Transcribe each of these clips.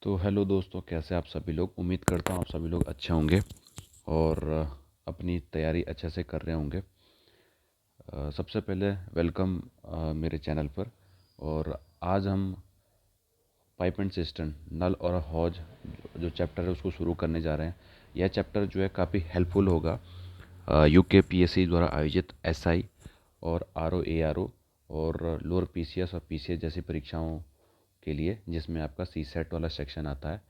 तो हेलो दोस्तों, कैसे आप सभी लोग। उम्मीद करता हूँ आप सभी लोग अच्छे होंगे और अपनी तैयारी अच्छे से कर रहे होंगे। सबसे पहले वेलकम मेरे चैनल पर। और आज हम पाइप एंड सिस्टम, नल और हौज जो चैप्टर है उसको शुरू करने जा रहे हैं। यह चैप्टर जो है काफ़ी हेल्पफुल होगा यूके पीएससी द्वारा आयोजित एसआई और आरओ एआरओ और लोअर पीसीएस और पीसीएस जैसी परीक्षाओं के लिए, जिसमें आपका सी सेट वाला सेक्शन आता है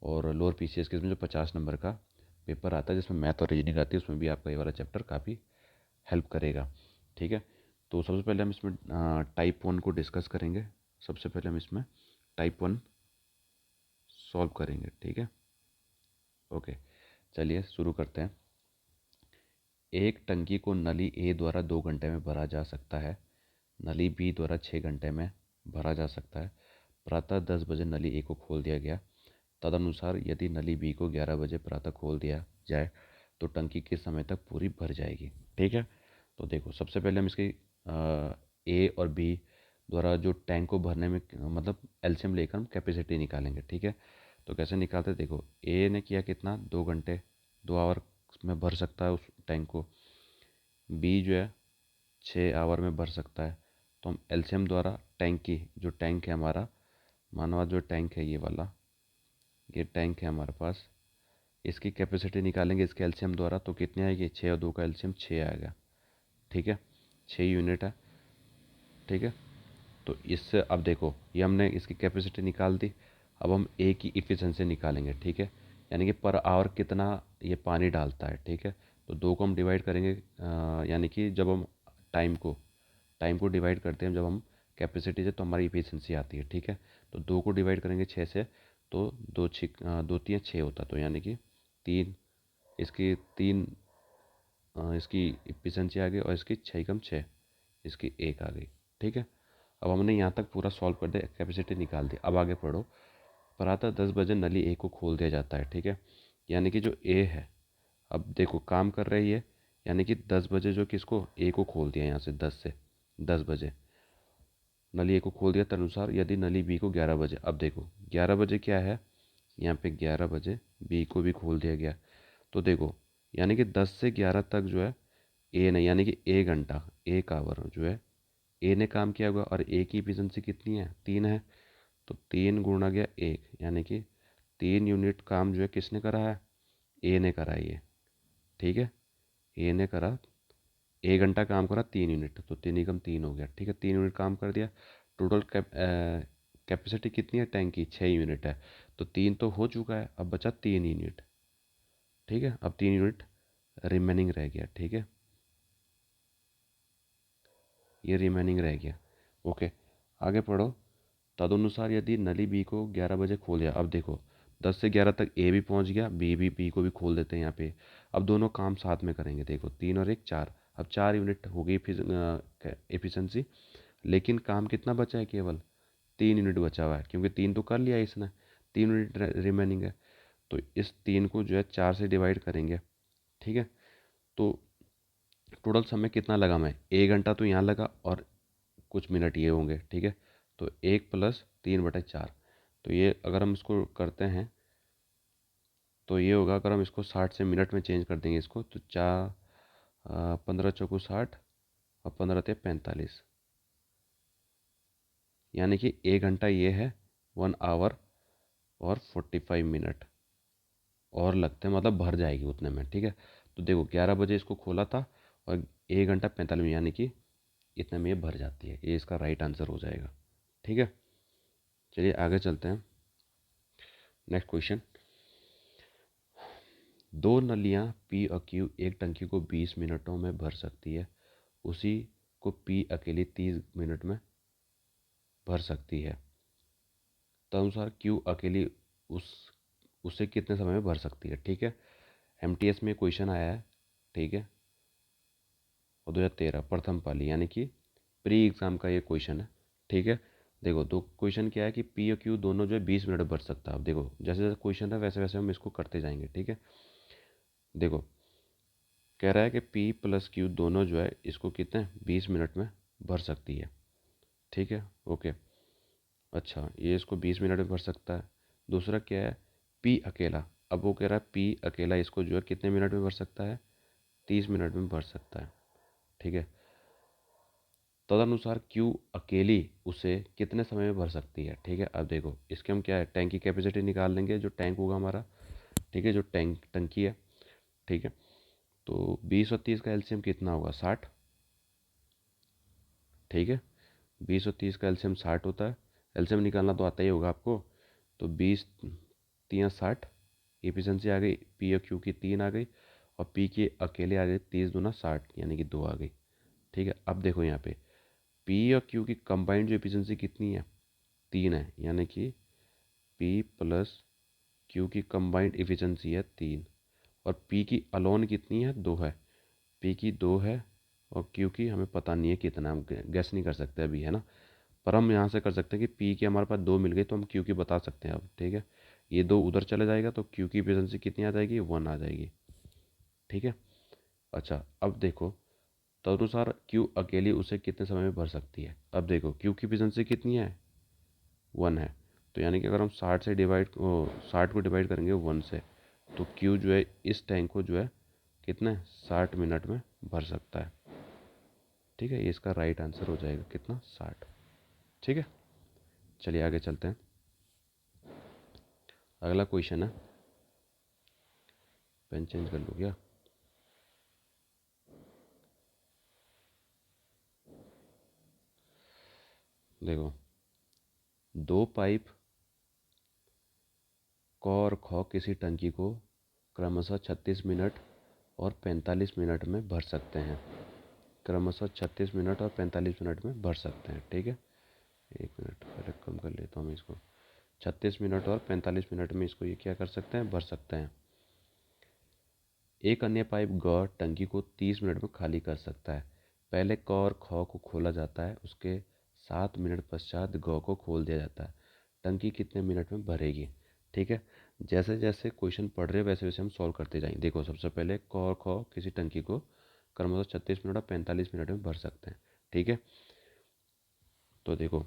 और लोअर पीसीएस के इसमें जो 50 नंबर का पेपर आता है जिसमें मैथ और रीजनिंग आती है, उसमें भी आपका ये वाला चैप्टर काफ़ी हेल्प करेगा। ठीक है। तो सबसे पहले हम इसमें टाइप 1 को डिस्कस करेंगे। सबसे पहले हम इसमें टाइप 1 सॉल्व करेंगे। ठीक है। ओके, चलिए शुरू करते हैं। एक टंकी को नली ए द्वारा 2 घंटे में भरा जा सकता है, नली बी द्वारा 6 घंटे में भरा जा सकता है। प्रातः 10 बजे नली ए को खोल दिया गया। तदनुसार यदि नली बी को 11 बजे प्रातः खोल दिया जाए तो टंकी किस समय तक पूरी भर जाएगी। ठीक है। तो देखो, सबसे पहले हम इसकी ए और बी द्वारा जो टैंक को भरने में मतलब एलसीएम लेकर हम कैपेसिटी निकालेंगे। ठीक है। तो कैसे निकालते हैं, देखो ए ने किया कितना, 2 घंटे, 2 आवर में भर सकता है उस टैंक को। बी जो है 6 आवर में भर सकता है। तो हम एलसीएम द्वारा टैंक की, जो टैंक है हमारा, मानवा जो टैंक है ये वाला, ये टैंक है हमारे पास, इसकी कैपेसिटी निकालेंगे इसके एलसीएम द्वारा। तो कितनी आएगी, 6 और 2 का एलसीएम 6 आएगा। ठीक है, 6 यूनिट है। ठीक है। तो इससे अब देखो, ये हमने इसकी कैपेसिटी निकाल दी। अब हम ए की इफ़िशेंसी निकालेंगे। ठीक है, यानी कि पर आवर कितना ये पानी डालता है। ठीक है। तो 2 को हम डिवाइड करेंगे, यानी कि जब हम टाइम को डिवाइड करते हैं जब हम कैपेसिटी से, तो हमारी इफ़िशेंसी आती है। ठीक है। तो 2 को डिवाइड करेंगे 6 से, तो 2 6 होता, तो यानी कि 3, इसकी 3, इसकी इफ़िशेंसी आ गई और इसकी 6 कम 6, इसकी 1 आ गई। ठीक है। अब हमने यहाँ तक पूरा सॉल्व कर दिया, कैपेसिटी निकाल दी। अब आगे पढ़ो। प्रातः 10 बजे नली ए को खोल दिया जाता है। ठीक है, यानी कि जो ए है, अब देखो काम कर रही है, यानी कि 10 बजे जो किसको, ए को खोल दिया, यहाँ से 10 बजे नली ए को खोल दिया। तदनुसार यदि नली बी को 11 बजे, अब देखो 11 बजे क्या है, यहाँ पे 11 बजे बी को भी खोल दिया गया। तो देखो, यानी कि 10 से 11 तक जो है ए ने, यानी कि 1 घंटा, 1 आवर जो है ए ने काम किया होगा। और ए की एफिशिएंसी कितनी है, 3 है। तो 3 × 1, यानी कि 3 यूनिट काम जो है किसने करा है, ए ने करा है ये। ठीक है, ए ने करा, 1 घंटा काम करा 3 यूनिट, तो 3 × 3 हो गया। ठीक है, 3 यूनिट काम कर दिया। टोटल कैपेसिटी कितनी है टैंक की, 6 यूनिट है। तो 3 तो हो चुका है, अब बचा 3 यूनिट। ठीक है, अब 3 यूनिट रिमेनिंग रह गया। ठीक है, ये रिमेनिंग रह गया। ओके, आगे पढ़ो। तदनुसार यदि नली बी को 11 बजे खोल दिया, अब देखो 10 से 11 तक ए भी पहुंच गया, बी को भी खोल देते हैं यहाँ पे। अब दोनों काम साथ में करेंगे। देखो 3 और 1 4, अब 4 यूनिट हो गई एफिशिएंसी। लेकिन काम कितना बचा है, केवल 3 यूनिट बचा हुआ है, क्योंकि 3 तो कर लिया है इसने, 3 यूनिट रिमेनिंग है। तो इस 3 को जो है 4 से डिवाइड करेंगे। ठीक है। तो टोटल समय कितना लगा, मैं 1 घंटा तो यहाँ लगा और कुछ मिनट ये होंगे। ठीक है। तो 1 + 3/4, तो ये अगर हम इसको करते हैं तो ये होगा, अगर हम इसको 60 से मिनट में चेंज कर देंगे इसको, तो 15 × 4 = 60 और 15 × 3 = 45, यानी कि 1 घंटा ये है, 1 आवर और 45 मिनट और लगते हैं, मतलब भर जाएगी उतने में। ठीक है। तो देखो 11 बजे इसको खोला था और 1 घंटा 45 मिनट, यानी कि इतने में ये भर जाती है। ये इसका राइट आंसर हो जाएगा। ठीक है, चलिए आगे चलते हैं। Next question. दो नलियां पी और क्यू एक टंकी को 20 मिनटों में भर सकती है, उसी को पी अकेली 30 मिनट में भर सकती है। तदनुसार क्यू अकेली उस उसे कितने समय में भर सकती है। ठीक है, एमटीएस में क्वेश्चन आया है। ठीक है, और 2013 प्रथम पाली, यानी कि प्री एग्ज़ाम का ये क्वेश्चन है। ठीक है। देखो दो क्वेश्चन क्या है कि पी और क्यू दोनों जो है 20 मिनट में भर सकता है। अब देखो जैसे जैसे क्वेश्चन है वैसे वैसे हम इसको करते जाएंगे। ठीक है। देखो कह रहा है कि पी प्लस क्यू दोनों जो है इसको कितने 20 मिनट में भर सकती है। ठीक है। ओके, अच्छा ये इसको 20 मिनट में भर सकता है, दूसरा क्या है, पी अकेला। अब वो कह रहा है पी अकेला इसको जो है कितने मिनट में भर सकता है, 30 मिनट में भर सकता है। ठीक है, तदनुसार क्यू अकेली उसे कितने समय में भर सकती है। ठीक है, अब देखो इसके हम क्या है, टैंक की कैपेसिटी निकाल लेंगे, जो टैंक होगा हमारा। ठीक है, जो टंकी है। ठीक है, तो 20 और 30 का एलसीएम कितना होगा, 60। ठीक है, 20 और 30 का एलसीएम 60 होता है। एलसीएम निकालना तो आता ही होगा आपको। तो 20 3 60, एफिशिएंसी आ गई, पी और क्यू की 3 आ गई, और पी की अकेले आ गई 30 दूना 60, यानी कि 2 आ गई। ठीक है, अब देखो यहाँ पे पी और क्यू की कंबाइंड जो एफिशिएंसी कितनी है, 3 है, यानी कि पी प्लस क्यू की कंबाइंड एफिशिएंसी है 3। और पी की अलोन कितनी है, 2 है। पी की 2 है, और क्यू की हमें पता नहीं है कितना, हम गैस नहीं कर सकते अभी, है ना। पर हम यहाँ से कर सकते हैं कि पी की हमारे पास 2 मिल गई, तो हम क्यू की बता सकते हैं अब। ठीक है, ये 2 उधर चले जाएगा, तो क्यू की एफिशिएंसी कितनी आ जाएगी, 1 आ जाएगी। ठीक है, अच्छा अब देखो तदनुसार क्यू अकेली उसे कितने समय में भर सकती है। अब देखो क्यू की एफिशिएंसी कितनी है, 1 है। तो यानी कि अगर हम 60 को डिवाइड करेंगे 1 से, तो क्यू जो है इस टैंक को जो है कितने 60 मिनट में भर सकता है। ठीक है, ये इसका राइट आंसर हो जाएगा, कितना, 60। ठीक है, चलिए आगे चलते हैं। अगला क्वेश्चन है, पेन चेंज कर लो क्या। देखो, दो पाइप क और ख किसी टंकी को क्रमशः 36 मिनट और 45 मिनट में भर सकते हैं। क्रमशः 36 मिनट और 45 मिनट में भर सकते हैं। ठीक है, 1 मिनट पहले कम कर लेता हूँ मैं इसको। 36 मिनट और 45 मिनट में इसको ये क्या कर सकते हैं, भर सकते हैं। एक अन्य पाइप ग टंकी को 30 मिनट में खाली कर सकता है। पहले क और ख को खोला जाता है, उसके 7 मिनट पश्चात ग को खोल दिया जाता है। टंकी कितने मिनट में भरेगी। ठीक है, जैसे जैसे क्वेश्चन पढ़ रहे हैं वैसे वैसे हम सॉल्व करते जाएंगे। देखो सबसे पहले क और ख किसी टंकी को क्रमशः 36 मिनट और 45 मिनट में भर सकते हैं। ठीक है, तो देखो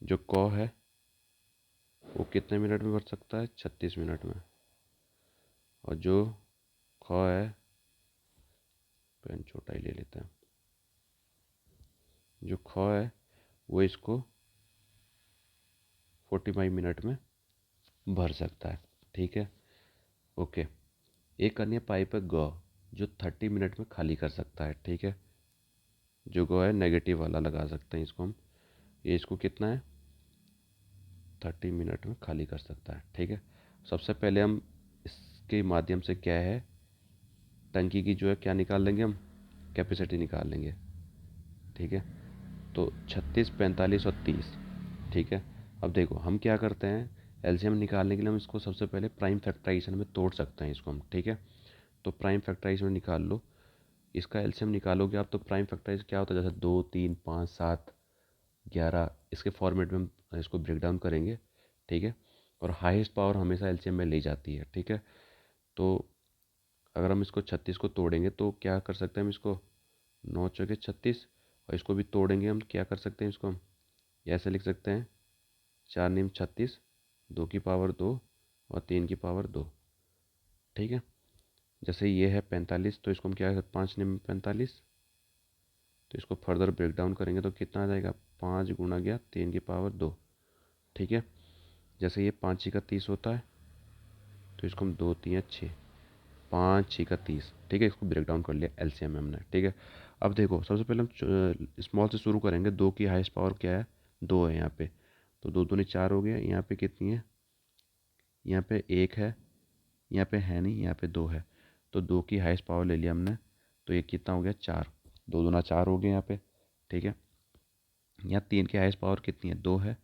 जो क है वो कितने मिनट में भर सकता है, 36 मिनट में। और जो ख है, पेन छोटा ही ले लेते हैं, जो ख है वो इसको 45 मिनट में भर सकता है। ठीक है, ओके। एक अन्य पाइप है ग जो 30 मिनट में खाली कर सकता है। ठीक है, जो ग है नेगेटिव वाला लगा सकते हैं इसको हम। ये इसको कितना है, 30 मिनट में खाली कर सकता है। ठीक है, सबसे पहले हम इसके माध्यम से क्या है, टंकी की जो है क्या निकाल लेंगे, हम कैपेसिटी निकाल लेंगे। ठीक है, तो 36 45 और 30। ठीक है, अब देखो हम क्या करते हैं, एलसीएम निकालने के लिए हम इसको सबसे पहले प्राइम फैक्टराइजेशन में तोड़ सकते हैं इसको हम। ठीक है, तो प्राइम फैक्टराइजेशन में निकाल लो, इसका एलसीएम निकालोगे आप, तो प्राइम फैक्टराइज क्या होता है, जैसे 2 3 5 7 11, इसके फॉर्मेट में हम इसको ब्रेक डाउन करेंगे। ठीक है, और हाईएस्ट पावर हमेशा एलसीएम में ले जाती है। ठीक है, तो अगर हम इसको 36 को तोड़ेंगे तो क्या कर सकते हैं हम इसको, 9 चौके 36, और इसको भी तोड़ेंगे हम, क्या कर सकते हैं इसको हम, ऐसे लिख सकते हैं, 4 नीम 36, 2 की पावर 2 और 3 की पावर 2। ठीक है, जैसे ये है 45, तो इसको हम क्या, 5 नीम 45, तो इसको फर्दर ब्रेक डाउन करेंगे तो कितना आ जाएगा, 5 गुणा गया 3 की पावर 2। ठीक है, जैसे ये 5 का 30 होता है, तो इसको हम 2 3 6, 5 6 का 30। ठीक है, इसको ब्रेक डाउन कर लिया एलसीएम में हमने। ठीक है, अब देखो सबसे पहले हम स्मॉल से शुरू करेंगे। 2 की हाईएस्ट पावर क्या है, 2 है यहाँ पे, तो 2 दूनी 4 हो गया। यहाँ पे कितनी है, यहाँ पे 1 है, यहाँ पे है नहीं, यहाँ पे 2 है, तो 2 की हाईएस्ट पावर ले लिया हमने, तो ये कितना हो गया, 4। 2 दूना 4 हो गया यहाँ पे। ठीक है, यहाँ 3 की हाईएस्ट पावर कितनी है, 2 है,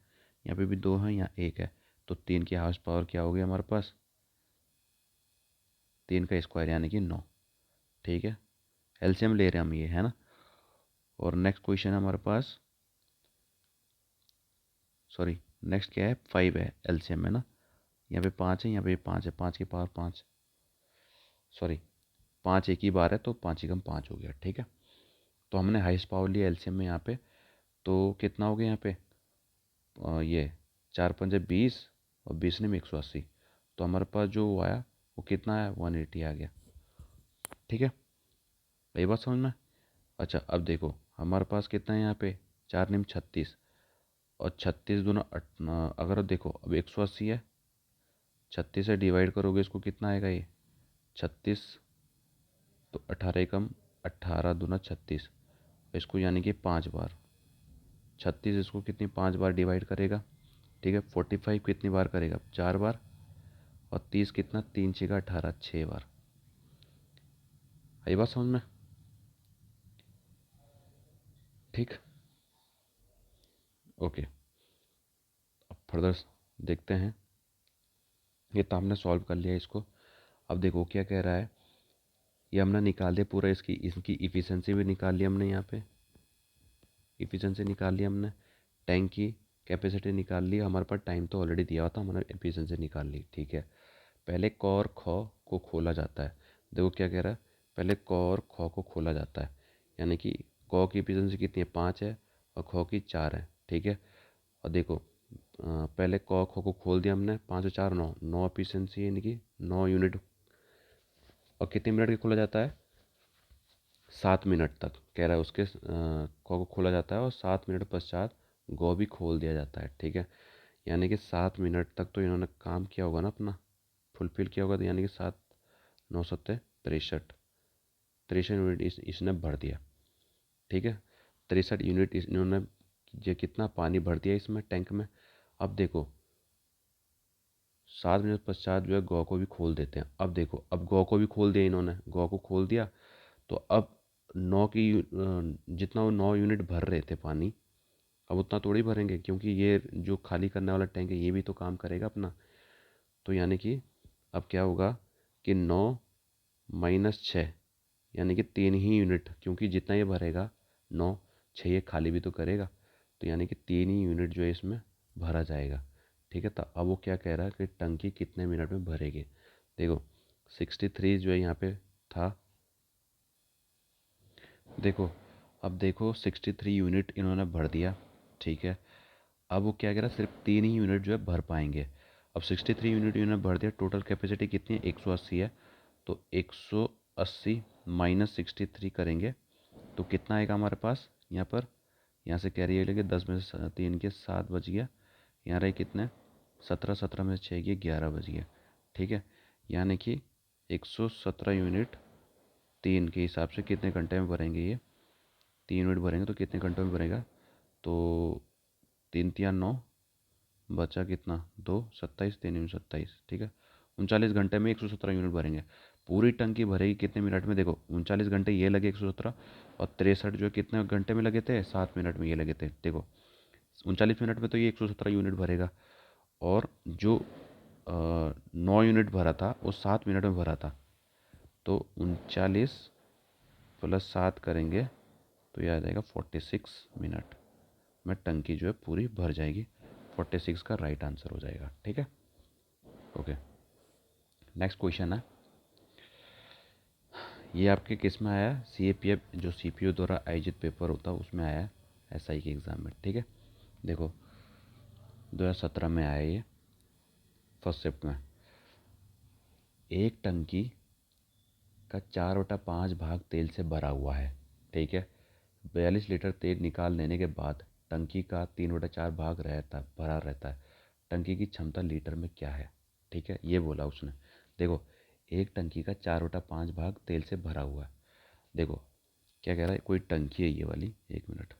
यहाँ पे भी 2 है, यहाँ 1 है, तो 3 की हाईएस्ट पावर क्या हो गया हमारे पास, 3 का स्क्वायर यानी कि 9। ठीक है, एलसीएम ले रहे हैं हम, ये है ना। और नेक्स्ट क्वेश्चन है हमारे पास, सॉरी नेक्स्ट क्या है, 5 है एलसीएम में ना। यहाँ पे 5 है, यहाँ पे 5 है, 5 की पावर 5, सॉरी 5 एक ही बार है, तो 5 ही कम 5 हो गया। ठीक है, तो हमने हाईएस्ट पावर लिया एलसीएम में यहाँ पे, तो कितना हो गया यहाँ पे, ये 4 5 20, और 20 ने में 180, तो हमारे पास जो वो आया वो कितना आया, 180 आ गया। ठीक है, यही बात समझ में। अच्छा अब देखो हमारे पास कितना है यहाँ पे, 4 निम 36, और 36 दूना अगर देखो अब 180 है, 36 से डिवाइड करोगे इसको कितना आएगा ये 36, तो 18 एकम 18 दूना 36, इसको यानी कि 5 बार 36 इसको कितनी 5 बार डिवाइड करेगा। ठीक है, 45 कितनी बार करेगा, 4 बार, और 30 कितना, 3 6 18, 6 बार। आई बात समझ में। ठीक, ओके। अब फर्दर देखते हैं। ये तो हमने सॉल्व कर लिया इसको। अब देखो क्या कह रहा है, ये हमने निकाल दिया पूरा, इसकी इसकी इफ़िशेंसी भी निकाल लिया हमने, यहाँ पे इफ़िशेंसी निकाल लिया हमने, टैंक की कैपेसिटी निकाल ली, हमारे पास टाइम तो ऑलरेडी दिया हुआ था, हमने एफिशिएंसी निकाल ली। ठीक है, पहले क और ख को खोला जाता है। देखो क्या कह रहा है, पहले क और ख को खोला जाता है, यानी कि क की एफिशिएंसी कितनी है, 5 है, और ख की 4 है। ठीक है, और देखो पहले क ख को खोल दिया हमने, 5 और 4 9, 9 एफिशिएंसी यानी कि 9 यूनिट। और कितने मिनट के खोला जाता है, 7 मिनट तक कह रहा है, उसके क को खोला जाता है और 7 मिनट पश्चात गौ भी खोल दिया जाता है। ठीक है, यानी कि 7 मिनट तक तो इन्होंने काम किया होगा ना अपना, फुलफिल किया होगा, तो यानी कि 7 9 7 63, 63 यूनिट इसने भर दिया। ठीक है, 63 यूनिट इन्होंने ये कितना पानी भर दिया इसमें टैंक में। अब देखो 7 मिनट पश्चात जो है गौ को भी खोल देते हैं। अब देखो अब गौ को भी खोल दिया इन्होंने, गौ को खोल दिया, तो अब जितना वो 9 यूनिट भर रहे थे पानी, अब उतना थोड़ी भरेंगे, क्योंकि ये जो खाली करने वाला टैंक है ये भी तो काम करेगा अपना। तो यानी कि अब क्या होगा कि 9 - 6, यानी कि 3 ही यूनिट, क्योंकि जितना ये भरेगा 9 6 ये खाली भी तो करेगा, तो यानी कि 3 ही यूनिट जो है इसमें भरा जाएगा। ठीक है, तो अब वो क्या कह रहा है कि टंकी कितने मिनट में भरेगी। देखो 63 जो है यहाँ पे था, देखो अब देखो 63 यूनिट इन्होंने भर दिया। ठीक है, अब वो क्या कह रहा है, सिर्फ 3 ही यूनिट जो है भर पाएंगे। अब 63 यूनिट इन्होंने भर दिया, टोटल कैपेसिटी कितनी है, 180 है, तो 180 - 63 करेंगे तो कितना आएगा हमारे पास यहाँ पर। यहाँ से कैरी लेंगे, 10 में से 3 के 7 बज गया, यहाँ रहे कितने 17, 17 में से 6 के 11 बज गया। ठीक है, यानी कि 117 यूनिट 3 के हिसाब से कितने घंटे में भरेंगे, ये 3 यूनिट भरेंगे तो कितने घंटों में भरेगा, तो 3 3 9, बचा कितना 2 27, 3 27। ठीक है, 39 घंटे में 117 यूनिट भरेंगे। पूरी टंकी भरेगी कितने मिनट में, देखो 39 घंटे ये लगे 117, और 63 जो कितने घंटे में लगे थे, 7 मिनट में ये लगे थे। देखो 39 मिनट में तो ये 117 यूनिट भरेगा, और जो 9 यूनिट भरा था वो 7 मिनट में भरा था, तो 39 + 7 करेंगे तो ये आ जाएगा 46 मिनट में टंकी जो है पूरी भर जाएगी। 46 का राइट आंसर हो जाएगा। ठीक है, ओके। नेक्स्ट क्वेश्चन है, ये आपके किस में आया, CAPF जो CPU द्वारा आयोजित पेपर होता है उसमें आया है, SI के एग्ज़ाम में। ठीक है, देखो 2017 में आया ये, फर्स्ट शिफ्ट में। एक टंकी का 4/5 भाग तेल से भरा हुआ है। ठीक है, 42 लीटर तेल निकाल लेने के बाद टंकी का 3/4 भाग भरा रहता है, टंकी की क्षमता लीटर में क्या है। ठीक है, ये बोला उसने। देखो एक टंकी का 4/5 भाग तेल से भरा हुआ है। देखो क्या कह रहा है, कोई टंकी है ये वाली, 1 मिनट,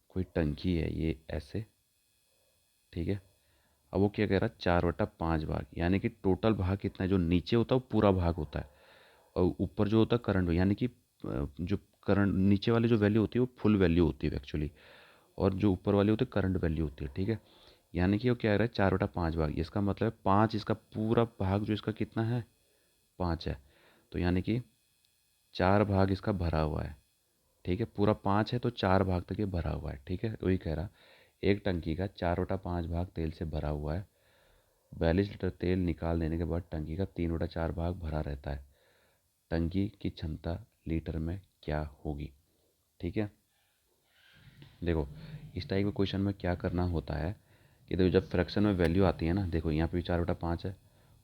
कोई टंकी है ये ऐसे। ठीक है, अब वो क्या कह रहा है, 4/5 भाग, यानी कि टोटल भाग कितना है, जो नीचे होता है वो पूरा भाग होता है, और ऊपर जो होता है करंट, यानी कि जो करंट नीचे वाली जो वैल्यू होती है वो फुल वैल्यू होती है एक्चुअली, और जो ऊपर वाली होती है करंट वैल्यू होती है। ठीक है, यानी कि वो क्या कह रहा है, 4/5 भाग, इसका मतलब है 5, इसका पूरा भाग जो इसका कितना है, 5 है, तो यानी कि 4 भाग इसका भरा हुआ है। ठीक है, पूरा 5 है तो 4 भाग तक ये भरा हुआ है। ठीक है, वही कह रहा, एक टंकी का 4/5 भाग तेल से भरा हुआ है, 42 लीटर तेल निकाल देने के बाद टंकी का 3/4 भाग भरा रहता है, टंकी की क्षमता लीटर में क्या होगी। ठीक है, देखो इस टाइप के क्वेश्चन में क्या करना होता है कि देखो जब फ्रैक्शन में वैल्यू आती है ना, देखो यहाँ पे भी 4/5 है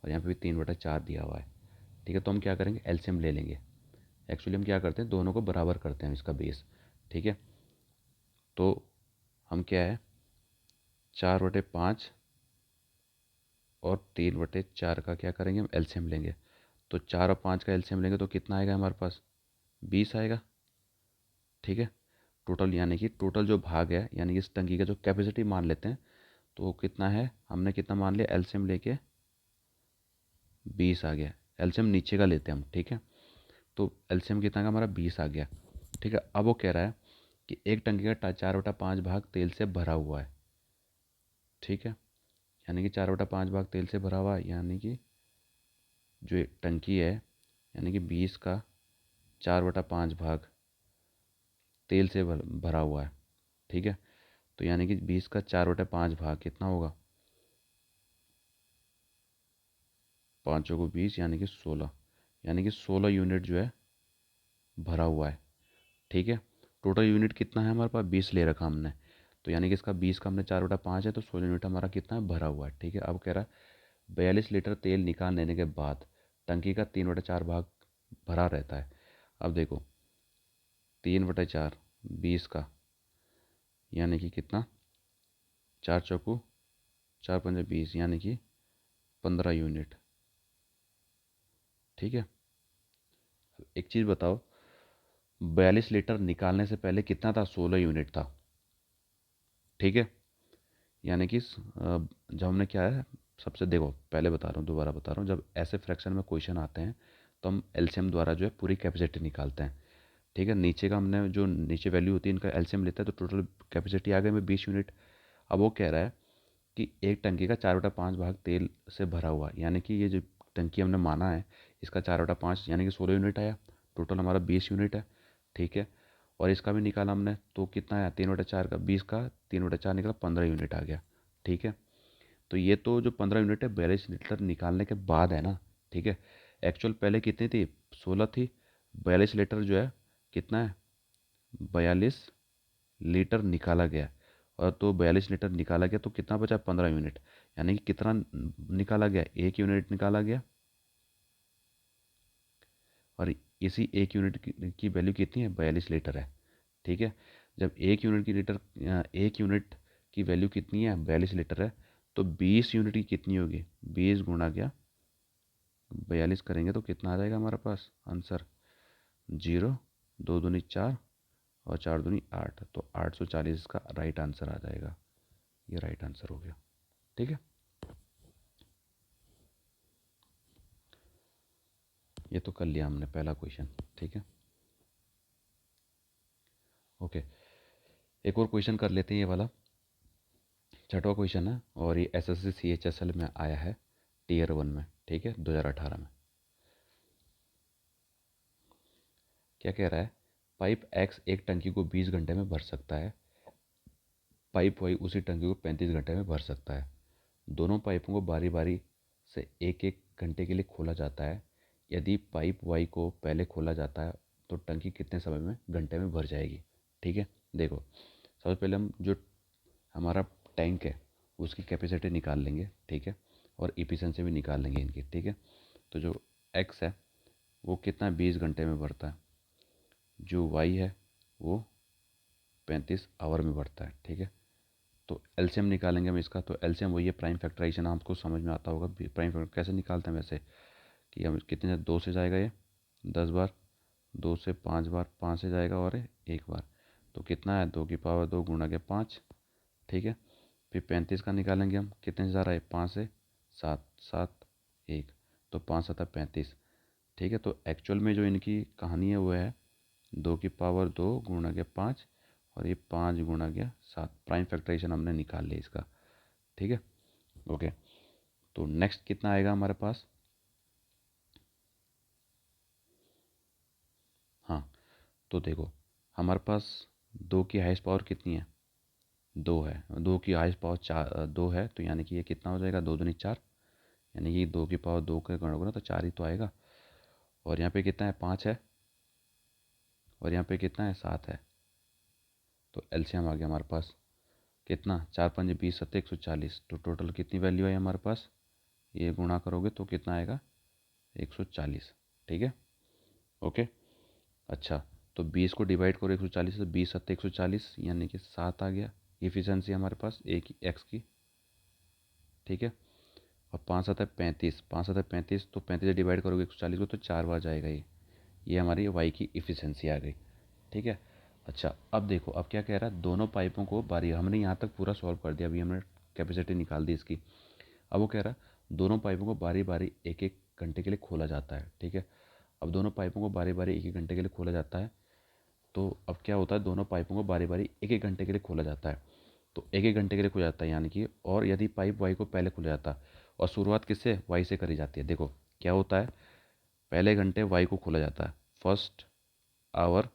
और यहाँ पे भी 3/4 दिया हुआ है। ठीक है, तो हम क्या करेंगे, एलसीएम ले लेंगे। एक्चुअली हम क्या करते हैं, दोनों को बराबर करते हैं इसका बेस। ठीक है, तो हम क्या है, 4/5 और 3/4 का क्या करेंगे, हम एलसीएम लेंगे। तो 4 और 5 का एलसीएम लेंगे तो कितना आएगा हमारे पास, 20 आएगा। ठीक है, टोटल यानी कि टोटल जो भाग है, यानी कि इस टंकी का जो कैपेसिटी मान लेते हैं, तो वो कितना है, हमने कितना मान लिया, एलसीएम लेके 20 आ गया। एलसीएम नीचे का लेते हैं हम। ठीक है, तो एलसीएम कितना का हमारा 20 आ गया। ठीक है, अब वो कह रहा है कि एक टंकी का 4/5 भाग तेल से भरा हुआ है। ठीक है, यानी कि 4/5 भाग तेल से भरा हुआ है, यानी कि जो ये टंकी है, यानी कि 20 का 4/5 भाग तेल से भरा हुआ है। ठीक है, तो यानी कि 20 का 4/5 भाग कितना होगा, 5 को 20 यानी कि 16, यानी कि 16 यूनिट जो है भरा हुआ है। ठीक है, टोटल यूनिट कितना है हमारे पास, 20 ले रखा हमने, तो यानी कि इसका 20 का हमने 4/5 है, तो 16 यूनिट हमारा कितना है, भरा हुआ है। ठीक है, अब कह रहा है 42 लीटर तेल निकाल लेने के बाद टंकी का 3/4 भाग भरा रहता है। अब देखो 3/4 20 का, यानी कि कितना, 4×4=20, यानी कि 15 यूनिट। ठीक है, एक चीज़ बताओ, 42 लीटर निकालने से पहले कितना था, 16 यूनिट था। ठीक है, यानी कि जब हमने क्या है, सबसे देखो पहले बता रहा हूँ, दोबारा बता रहा हूँ, जब ऐसे फ्रैक्शन में क्वेश्चन आते हैं तो हम एलसीएम द्वारा जो है पूरी कैपेसिटी निकालते हैं। ठीक है, नीचे का हमने जो नीचे वैल्यू होती है इनका एलसीएम लेता है, तो टोटल कैपेसिटी आ गई में 20 यूनिट। अब वो कह रहा है कि एक टंकी का 4/5 भाग तेल से भरा हुआ, यानी कि ये जो टंकी हमने माना है इसका 4/5 यानी कि 16 यूनिट आया, टोटल हमारा 20 यूनिट है। ठीक है, और इसका भी निकाला हमने, तो कितना आया, 3/4 का 20 का 3/4 निकला, 15 यूनिट आ गया। ठीक है, तो ये तो जो 15 यूनिट है 42 लीटर निकालने के बाद है ना। ठीक है, एक्चुअल पहले कितनी थी, 16 थी। 42 लीटर जो है कितना है, 42 लीटर निकाला गया, और तो 42 लीटर निकाला गया तो कितना बचा, 15 यूनिट। यानी कि कितना निकाला गया, 1 यूनिट निकाला गया। और इसी 1 यूनिट की वैल्यू कितनी है, 42 लीटर है। ठीक है, जब 1 यूनिट की वैल्यू कितनी है, 42 लीटर है, तो 20 यूनिट की कितनी होगी, 20 × 42 करेंगे तो कितना आ जाएगा हमारे पास आंसर, 0, 2 दूनी 4 और 4 दूनी 8, तो 840 इसका राइट आंसर आ जाएगा। ये राइट आंसर हो गया। ठीक है, ये तो कर लिया हमने पहला क्वेश्चन। ठीक है, ओके, एक और क्वेश्चन कर लेते हैं, ये वाला छठवा क्वेश्चन है और ये एसएससी सीएचएसएल में आया है टीयर 1 में। ठीक है, 2018 में। क्या कह रहा है, पाइप एक्स एक टंकी को 20 घंटे में भर सकता है, पाइप वाई उसी टंकी को 35 घंटे में भर सकता है। दोनों पाइपों को बारी बारी से एक एक घंटे के लिए खोला जाता है। यदि पाइप वाई को पहले खोला जाता है तो टंकी कितने समय में घंटे में भर जाएगी। ठीक है, देखो सबसे पहले हम जो हमारा टैंक है उसकी कैपेसिटी निकाल लेंगे। ठीक है, और इफिशिएंसी भी निकाल लेंगे इनकी। ठीक है, तो जो एक्स है वो कितना 20 घंटे में भरता है, जो वाई है वो 35 आवर में भरता है। ठीक है, तो एलसीएम निकालेंगे हम इसका, तो एलसीएम वही है प्राइम फैक्टराइजेशन, आपको समझ में आता होगा प्राइम फैक्टर कैसे निकालते हैं वैसे, कि हम कितने, 2 से जाएगा ये 10 बार, 2 से 5 बार, 5 से जाएगा और 1 बार, तो कितना है 2 की पावर 2 गुणा के 5। ठीक है, फिर 35 का निकालेंगे हम, कितने से जा रहा है 5 से 7, 7 1, तो 5×7=35। ठीक है, तो एक्चुअल में जो इनकी कहानी है वो है 2 की पावर 2 गुणा के 5 और ये 5 गुणा के 7, प्राइम फैक्टराइजेशन हमने निकाल लिया इसका। ठीक है, ओके, तो नेक्स्ट कितना आएगा हमारे पास, हाँ, तो देखो हमारे पास 2 की हाईएस्ट पावर कितनी है, 2 है, 2 की हाईएस्ट पावर 4, 2 है, तो यानी कि ये कितना हो जाएगा, 2 दूनी 4, यानी कि 2 की पावर 2 के गणों ना तो 4 ही तो आएगा। और यहाँ पे कितना है, 5 है, और यहाँ पे कितना है, 7 है, तो एलसीएम आ गया हमारे पास। कितना, 4 पंजे 20 सत्ते 140, तो टोटल कितनी वैल्यू आई हमारे पास, ये गुणा करोगे तो कितना आएगा, 140। ठीक है, ओके। अच्छा, तो 20 को डिवाइड करो 140 से, 20 सत्ते 140 यानी कि 7 आ गया इफ़िशेंसी हमारे पास एक एक्स की। ठीक है, और 5 सत्ते 35, 5 सत्ते 35, तो 35 से डिवाइड करोगे 140 को तो 4 बार जाएगा ये हमारी वाई की इफ़िशेंसी आ गई। ठीक है। अच्छा, अब देखो, अब क्या कह रहा है, दोनों पाइपों को बारी, हमने यहाँ तक पूरा सॉल्व कर दिया, अभी हमने कैपेसिटी निकाल दी इसकी। अब वो कह रहा है दोनों पाइपों को बारी बारी एक एक घंटे के लिए खोला जाता है। ठीक है, अब दोनों पाइपों को बारी बारी एक एक घंटे के लिए खोला जाता है, तो अब क्या होता है, दोनों पाइपों को बारी बारी एक एक घंटे के लिए खोला जाता है, तो एक एक घंटे के लिए खोला जाता है यानी कि, और यदि पाइप वाई को पहले खोला जाता है, और शुरुआत किससे, वाई से करी जाती है। देखो क्या होता है, पहले घंटे वाई को खोला जाता है, फर्स्ट आवर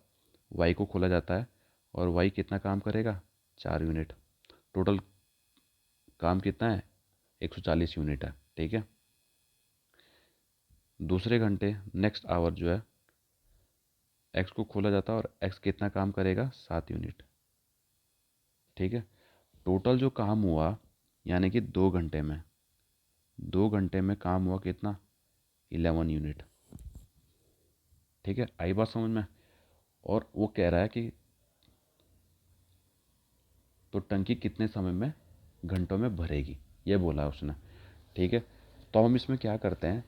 वाई को खोला जाता है, और वाई कितना काम करेगा, 4 यूनिट। टोटल काम कितना है, 140 यूनिट है। ठीक है, दूसरे घंटे नेक्स्ट आवर जो है एक्स को खोला जाता है, और एक्स कितना काम करेगा, 7 यूनिट। ठीक है, टोटल जो काम हुआ यानी कि 2 घंटे में, 2 घंटे में काम हुआ कितना, 11 यूनिट। ठीक है, आई बात समझ में। और वो कह रहा है कि तो टंकी कितने समय में, घंटों में भरेगी, ये बोला उसने। ठीक है, तो हम इसमें क्या करते हैं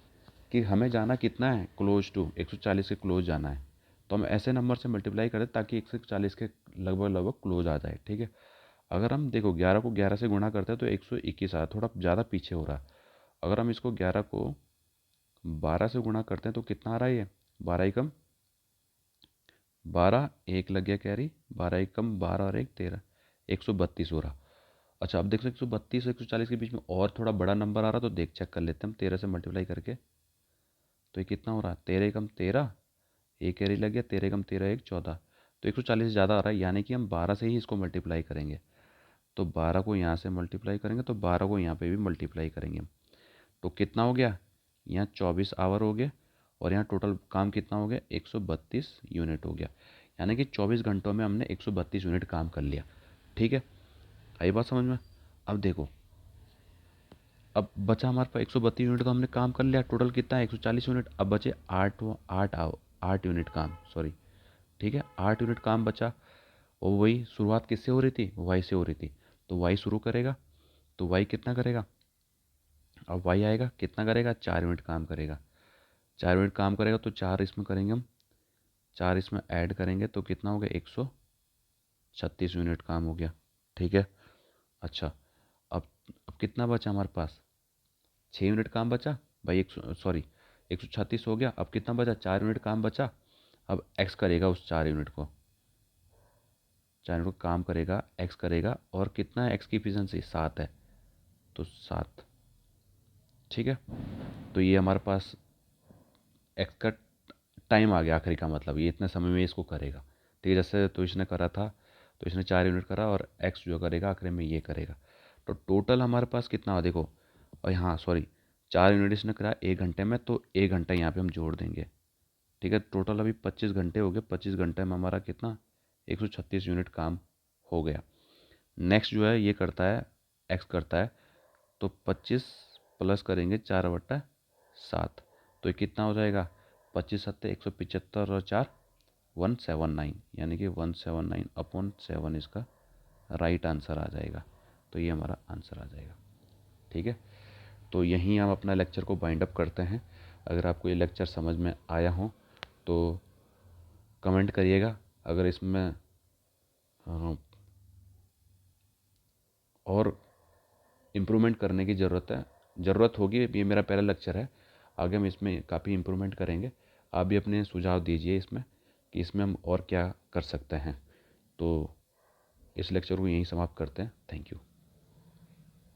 कि हमें जाना कितना है, क्लोज टू 140 के क्लोज जाना है, तो हम ऐसे नंबर से मल्टीप्लाई करें ताकि 140 के लगभग लगभग क्लोज आ जाए। ठीक है, अगर हम देखो 11 को 11 से गुणा करते हैं तो 121 आ, थोड़ा ज़्यादा पीछे हो रहा है। अगर हम इसको 11 को 12 से गुणा करते हैं तो कितना आ रहा है ये, 12 एकम 12, एक लग गया कैरी, 12 एकम 12 और एक 13, 132 हो रहा। अच्छा, अब देखो 132 और 140 के बीच में और थोड़ा बड़ा नंबर आ रहा, तो देख चेक कर लेते हैं हम 13 से मल्टीप्लाई करके, तो ये कितना हो रहा है, 13 एकम 13, एक कैरी लग गया, 13 एकम 13 एक 14, तो 140 से ज़्यादा आ रहा है, यानी कि हम 12 से ही इसको मल्टीप्लाई करेंगे। तो 12 को यहाँ से मल्टीप्लाई करेंगे तो 12 को यहाँ पे भी मल्टीप्लाई करेंगे हम, तो कितना हो गया, यहाँ 24 आवर हो गए, और यहाँ टोटल काम कितना हो गया, 132 यूनिट हो गया, यानी कि 24 घंटों में हमने 132 यूनिट काम कर लिया। ठीक है, आई बात समझ में। अब देखो, अब बचा हमारे पास 132 यूनिट, तो हमने काम कर लिया, टोटल कितना है 140 यूनिट, अब बचे 8 यूनिट काम, सॉरी। ठीक है, 8 यूनिट काम बचा, और वही शुरुआत किससे हो रही थी, वाई से हो रही थी, तो वाई शुरू करेगा, तो वाई कितना करेगा, अब वाई आएगा कितना करेगा, 4 यूनिट काम करेगा, 4 यूनिट काम करेगा, तो 4 इसमें करेंगे हम, 4 इसमें ऐड करेंगे तो कितना हो गया, 136 यूनिट काम हो गया। ठीक है, अच्छा, अब कितना बचा हमारे पास, 6 यूनिट काम बचा भाई, एक सॉरी 136 हो गया, अब कितना बचा, 4 यूनिट काम बचा। अब एक्स करेगा उस 4 यूनिट को, 4 यूनिट को काम करेगा, एक्स करेगा, और कितना है एक्स की इफिशिएंसी 7 है, तो 7। ठीक है, तो ये हमारे पास एक्स का टाइम आ गया आखिरी का, मतलब ये इतने समय में इसको करेगा। ठीक है, जैसे तो इसने करा था, तो इसने 4 यूनिट करा, और एक्स जो करेगा आखिरी में ये करेगा, तो टोटल हमारे पास कितना हुआ देखो, और यहाँ सॉरी 4 यूनिट इसने करा 1 घंटे में, तो 1 घंटा यहाँ पे हम जोड़ देंगे। ठीक है, टोटल अभी 25 घंटे हो गए, 25 घंटे में हमारा कितना, 136 यूनिट काम हो गया। नेक्स्ट जो है ये करता है, एक्स करता है, तो 25 प्लस करेंगे 4/7, तो ये कितना हो जाएगा, 25 सत्ते 175 और 4 179, यानी कि 179/7 इसका राइट आंसर आ जाएगा। तो ये हमारा आंसर आ जाएगा। ठीक है, तो यहीं हम अपना लेक्चर को बाइंड अप करते हैं। अगर आपको ये लेक्चर समझ में आया हो तो कमेंट करिएगा, अगर इसमें अ, और इम्प्रूवमेंट करने की ज़रूरत होगी, ये मेरा पहला लेक्चर है, आगे हम इसमें काफ़ी इम्प्रूवमेंट करेंगे। आप भी अपने सुझाव दीजिए इसमें कि इसमें हम और क्या कर सकते हैं। तो इस लेक्चर को यहीं समाप्त करते हैं। Thank you.